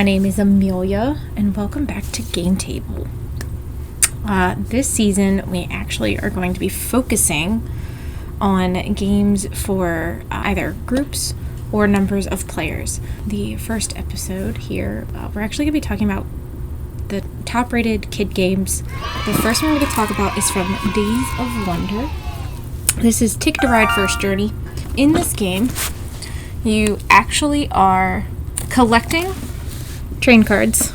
My name is Amelia, and welcome back to Game Table. This season, we actually are going to be focusing on games for either groups or numbers of players. The first episode here, we're actually going to be talking about the top-rated kid games. The first one we're going to talk about is from Days of Wonder. This is Ticket to Ride First Journey. In this game, you actually are collecting train cards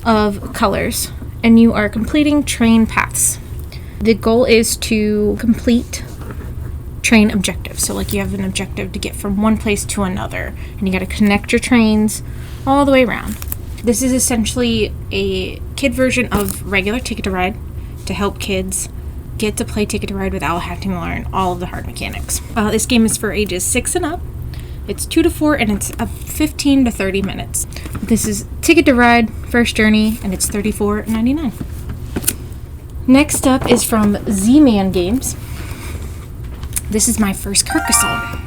of colors, and you are completing train paths. The goal is to complete train objectives. So like you have an objective to get from one place to another, and you got to connect your trains all the way around. This is essentially a kid version of regular Ticket to Ride to help kids get to play Ticket to Ride without having to learn all of the hard mechanics. This game is for ages 6 and up. It's 2 to 4, and it's 15 to 30 minutes. This is Ticket to Ride First Journey, and it's $34.99. Next up is from Z-Man Games. This is My First Carcassonne.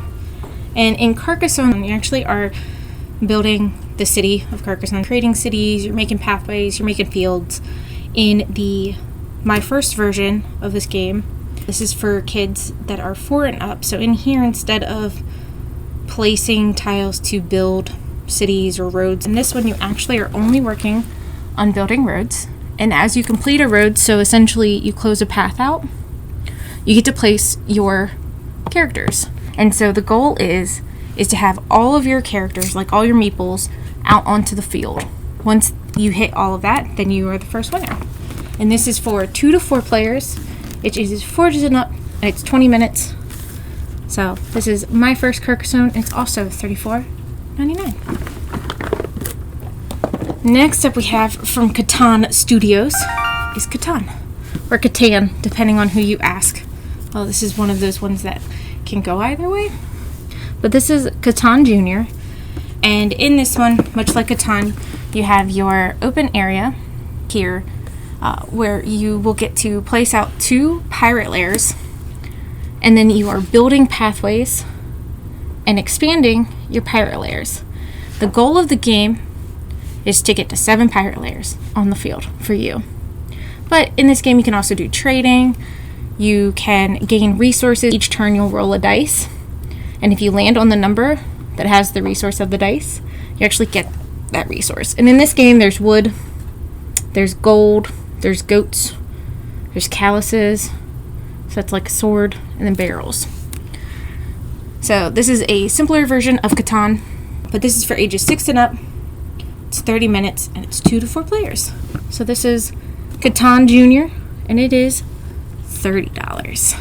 And in Carcassonne, you actually are building the city of Carcassonne, creating cities, you're making pathways, you're making fields. In the My First version of this game, this is for kids that are 4 and up. So in here, instead of placing tiles to build cities or roads, in this one you actually are only working on building roads, and as you complete a road, so essentially you close a path out, you get to place your characters. And so the goal is to have all of your characters, like all your meeples, out onto the field. Once you hit all of that, then you are the first winner. And this is for 2 to 4 players. It is 4 and up, and it's 20 minutes. So this is My First Carcassonne. It's also $34.99. Next up we have from Katan Studios is Katan, or Katan, depending on who you ask. Well, this is one of those ones that can go either way. But this is Katan Jr. And in this one, much like Katan, you have your open area here where you will get to place out 2 pirate lairs. And then you are building pathways and expanding your pirate lairs. The goal of the game is to get to 7 pirate lairs on the field for you. But in this game, you can also do trading. You can gain resources. Each turn, you'll roll a dice. And if you land on the number that has the resource of the dice, you actually get that resource. And in this game, there's wood, there's gold, there's goats, there's calluses. So that's like a sword, and then barrels. So this is a simpler version of Catan, but this is for ages 6 and up. It's 30 minutes, and it's 2 to 4 players. So this is Katan Jr., and it is $30.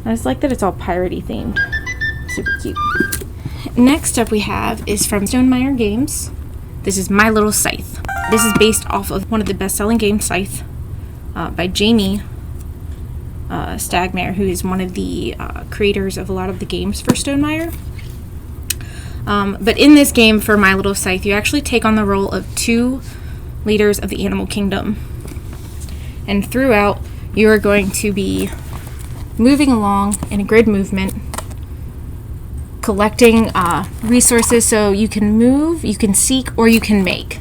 I just like that it's all piratey themed. Super cute. Next up we have is from Stonemaier Games. This is My Little Scythe. This is based off of one of the best-selling games, Scythe, by Jamie Stagmare, who is one of the creators of a lot of the games for Stonemaier. But in this game, for My Little Scythe, you actually take on the role of 2 leaders of the animal kingdom. And throughout, you are going to be moving along in a grid movement, collecting resources, so you can move, you can seek, or you can make.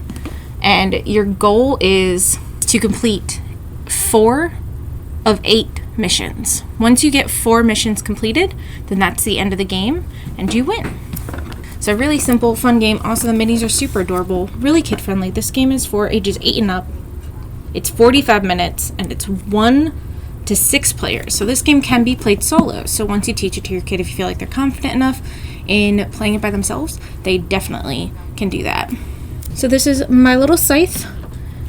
And your goal is to complete 4 of 8 missions. Once you get 4 missions completed, then that's the end of the game, and you win. So really simple, fun game. Also, the minis are super adorable, really kid-friendly. This game is for ages 8 and up. It's 45 minutes, and it's 1 to 6 players. So this game can be played solo. So once you teach it to your kid, if you feel like they're confident enough in playing it by themselves, they definitely can do that. So this is My Little Scythe,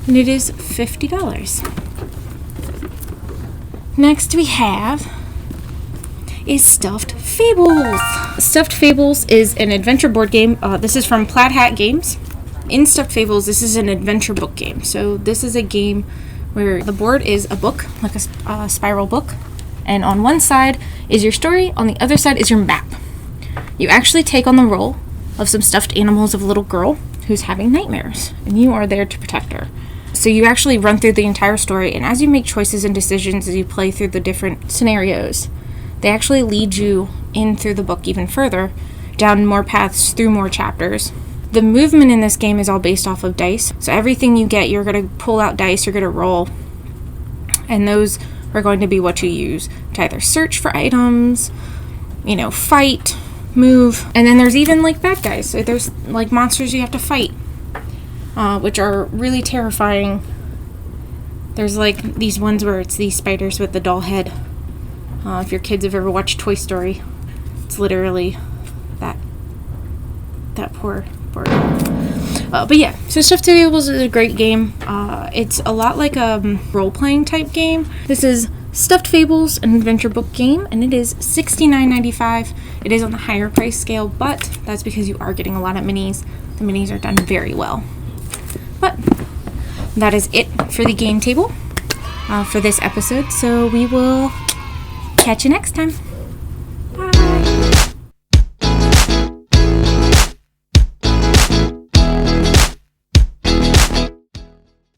and it is $50. Next we have is Stuffed Fables. Stuffed Fables is an adventure board game. This is from Plaid Hat Games. In Stuffed Fables, this is an adventure book game. So this is a game where the board is a book, like a spiral book. And on one side is your story, on the other side is your map. You actually take on the role of some stuffed animals of a little girl who's having nightmares, and you are there to protect her. So you actually run through the entire story, and as you make choices and decisions as you play through the different scenarios, they actually lead you in through the book even further, down more paths, through more chapters, The movement in this game is all based off of dice. So everything you get, you're going to pull out dice, you're going to roll. And those are going to be what you use to either search for items, fight, move. And then there's even like bad guys. So there's like monsters you have to fight, which are really terrifying. There's like these ones where it's these spiders with the doll head. If your kids have ever watched Toy Story, it's literally that poor doll. But yeah, so Stuffed Fables is a great game. It's a lot like a role-playing type game. This is Stuffed Fables, an adventure book game, and it is $69.95. It is on the higher price scale, but that's because you are getting a lot of minis. The minis are done very well. But that is it for the game table for this episode, so we will catch you next time.